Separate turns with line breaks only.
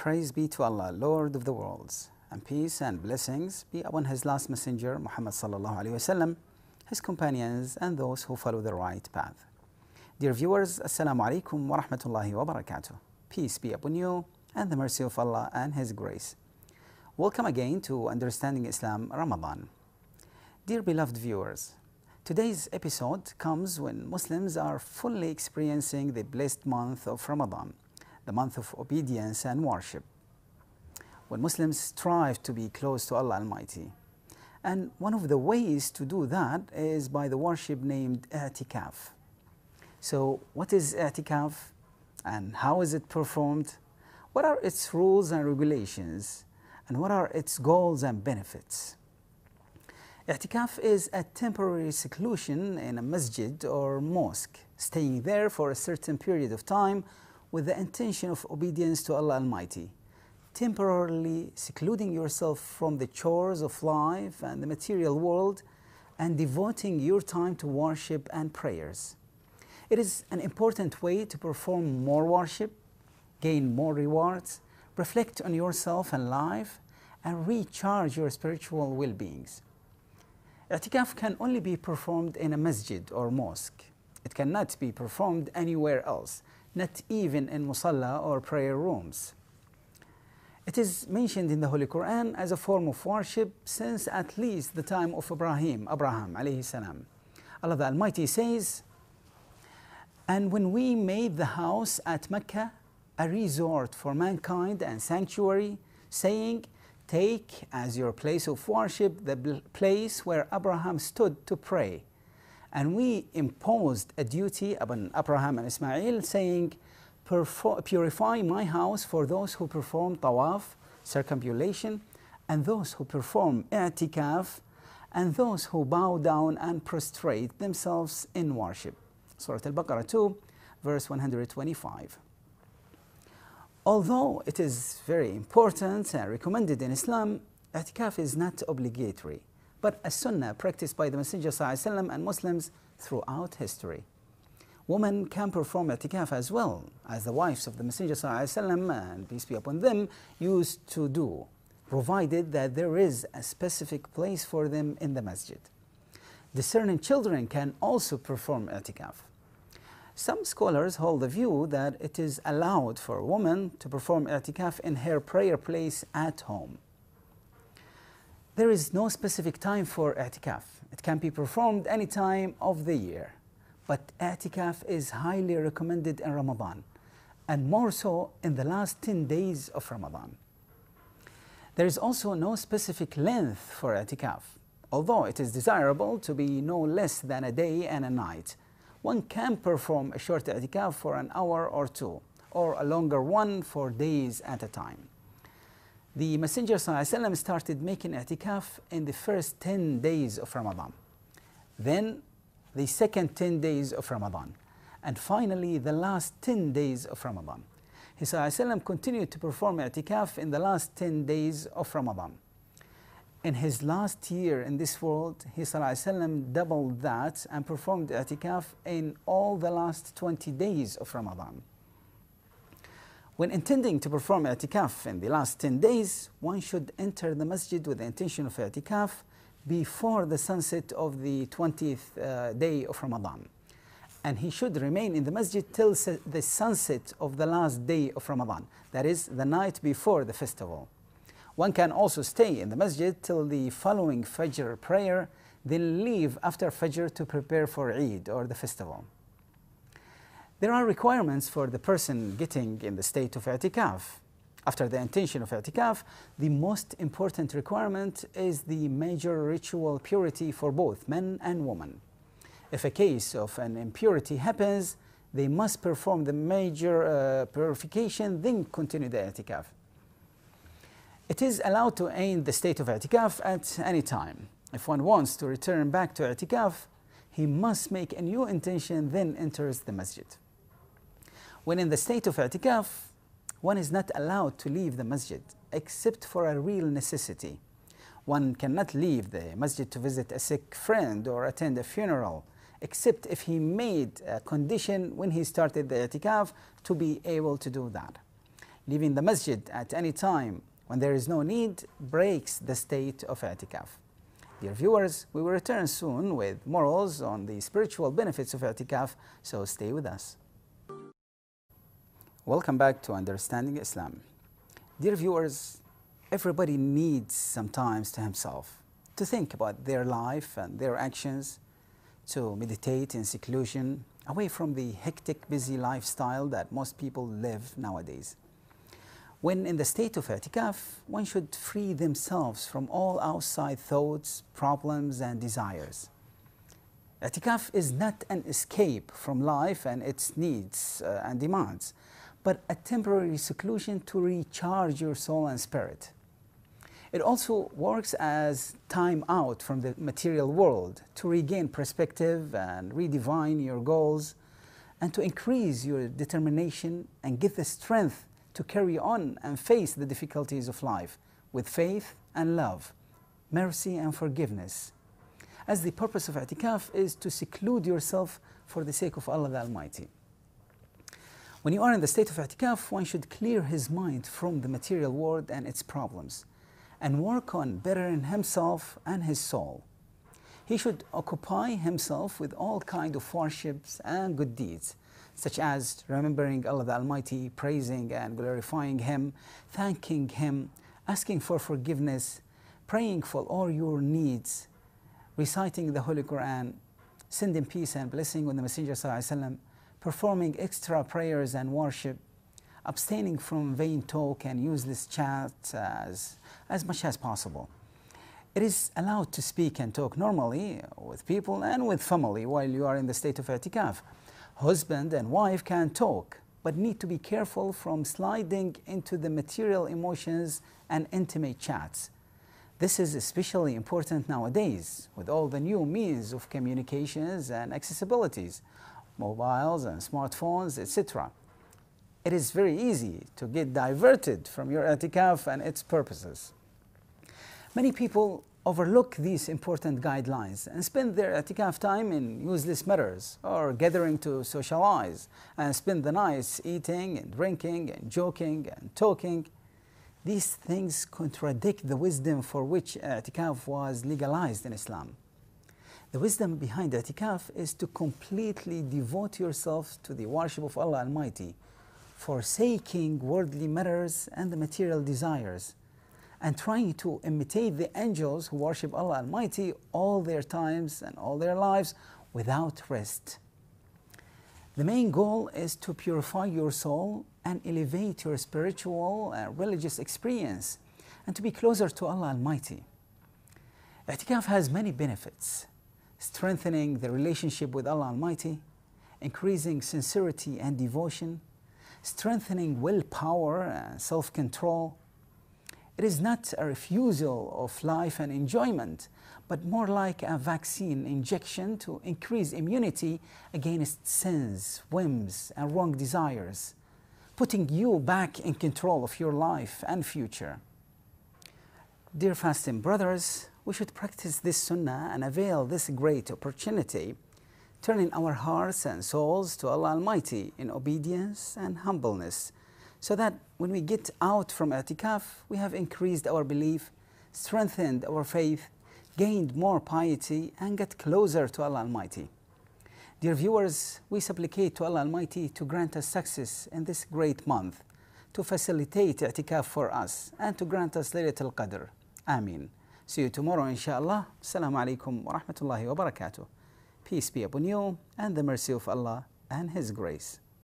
Praise be to Allah, Lord of the worlds, and peace and blessings be upon His last messenger, Muhammad sallallahu alaihi wasallam, his companions, and those who follow the right path. Dear viewers, Assalamu alaikum wa rahmatullahi wa barakatuh. Peace be upon you and the mercy of Allah and His grace. Welcome again to Understanding Islam Ramadan. Dear beloved viewers, today's episode comes when Muslims are fully experiencing the blessed month of Ramadan, the month of obedience and worship, when Muslims strive to be close to Allah Almighty. And one of the ways to do that is by the worship named i'tikaf. So what is i'tikaf and how is it performed? What are its rules and regulations? And what are its goals and benefits? I'tikaf is a temporary seclusion in a masjid or mosque, staying there for a certain period of time with the intention of obedience to Allah Almighty, temporarily secluding yourself from the chores of life and the material world and devoting your time to worship and prayers. It is an important way to perform more worship, gain more rewards, reflect on yourself and life, and recharge your spiritual well-beings. I'tikaf can only be performed in a masjid or mosque. It cannot be performed anywhere else, not even in musalla or prayer rooms. It is mentioned in the Holy Quran as a form of worship since at least the time of Abraham alayhi salam. Allah the Almighty says, "And when we made the house at Mecca a resort for mankind and sanctuary, saying, take as your place of worship the place where Abraham stood to pray. And we imposed a duty upon Abraham and Ismail, saying, purify my house for those who perform tawaf, circumambulation, and those who perform i'tikaf, and those who bow down and prostrate themselves in worship." Surah Al-Baqarah 2, verse 125. Although it is very important and recommended in Islam, i'tikaf is not obligatory, but a sunnah practiced by the Messenger ﷺ and Muslims throughout history. Women can perform i'tikaf as well, as the wives of the Messenger ﷺ, and peace be upon them, used to do, provided that there is a specific place for them in the masjid. Discerning children can also perform i'tikaf. Some scholars hold the view that it is allowed for a woman to perform i'tikaf in her prayer place at home. There is no specific time for i'tikaf. It can be performed any time of the year. But i'tikaf is highly recommended in Ramadan, and more so in the last 10 days of Ramadan. There is also no specific length for i'tikaf, although it is desirable to be no less than a day and a night. One can perform a short i'tikaf for an hour or two, or a longer one for days at a time. The Messenger ﷺ started making i'tikaf in the first 10 days of Ramadan, then the second 10 days of Ramadan, and finally the last 10 days of Ramadan. He ﷺ continued to perform i'tikaf in the last 10 days of Ramadan. In his last year in this world, he ﷺ doubled that and performed i'tikaf in all the last 20 days of Ramadan. When intending to perform i'tikaf in the last 10 days, one should enter the masjid with the intention of i'tikaf before the sunset of the 20th day of Ramadan. And he should remain in the masjid till the sunset of the last day of Ramadan, that is, the night before the festival. One can also stay in the masjid till the following Fajr prayer, then leave after Fajr to prepare for Eid or the festival. There are requirements for the person getting in the state of i'tikaf. After the intention of i'tikaf, the most important requirement is the major ritual purity for both men and women. If a case of an impurity happens, they must perform the major purification, then continue the i'tikaf. It is allowed to end the state of i'tikaf at any time. If one wants to return back to i'tikaf, he must make a new intention, then enters the masjid. When in the state of i'tikaf, one is not allowed to leave the masjid except for a real necessity. One cannot leave the masjid to visit a sick friend or attend a funeral, except if he made a condition when he started the i'tikaf to be able to do that. Leaving the masjid at any time when there is no need breaks the state of i'tikaf. Dear viewers, we will return soon with morals on the spiritual benefits of i'tikaf, so stay with us. Welcome back to Understanding Islam. Dear viewers, everybody needs sometimes to himself to think about their life and their actions, to meditate in seclusion, away from the hectic, busy lifestyle that most people live nowadays. When in the state of i'tikaf, one should free themselves from all outside thoughts, problems, and desires. I'tikaf is not an escape from life and its needs and demands, but a temporary seclusion to recharge your soul and spirit. It also works as time out from the material world to regain perspective and redefine your goals, and to increase your determination and get the strength to carry on and face the difficulties of life with faith and love, mercy and forgiveness. As the purpose of i'tikaf is to seclude yourself for the sake of Allah the Almighty. When you are in the state of i'tikaf, one should clear his mind from the material world and its problems and work on bettering himself and his soul. He should occupy himself with all kinds of worships and good deeds, such as remembering Allah the Almighty, praising and glorifying Him, thanking Him, asking for forgiveness, praying for all your needs, reciting the Holy Quran, sending peace and blessing on the Messenger ﷺ, performing extra prayers and worship, abstaining from vain talk and useless chat as much as possible. It is allowed to speak and talk normally with people and with family while you are in the state of i'tikaf. Husband and wife can talk, but need to be careful from sliding into the material emotions and intimate chats. This is especially important nowadays with all the new means of communications and accessibilities, mobiles and smartphones, etc. It is very easy to get diverted from your i'tikaf and its purposes. Many people overlook these important guidelines and spend their i'tikaf time in useless matters or gathering to socialize and spend the nights eating and drinking and joking and talking. These things contradict the wisdom for which i'tikaf was legalized in Islam. The wisdom behind i'tikaf is to completely devote yourself to the worship of Allah Almighty, forsaking worldly matters and the material desires, and trying to imitate the angels who worship Allah Almighty all their times and all their lives without rest. The main goal is to purify your soul and elevate your spiritual and religious experience and to be closer to Allah Almighty. i'tikaf has many benefits: strengthening the relationship with Allah Almighty, increasing sincerity and devotion, strengthening willpower and self-control. It is not a refusal of life and enjoyment, but more like a vaccine injection to increase immunity against sins, whims, and wrong desires, putting you back in control of your life and future. Dear fasting brothers, we should practice this sunnah and avail this great opportunity, turning our hearts and souls to Allah Almighty in obedience and humbleness, so that when we get out from i'tikaf, we have increased our belief, strengthened our faith, gained more piety, and get closer to Allah Almighty. Dear viewers, we supplicate to Allah Almighty to grant us success in this great month, to facilitate i'tikaf for us, and to grant us Laylatul Qadr. Ameen. See you tomorrow, inshallah. Assalamu alaikum wa rahmatullahi wa barakatuh. Peace be upon you, and the mercy of Allah and His grace.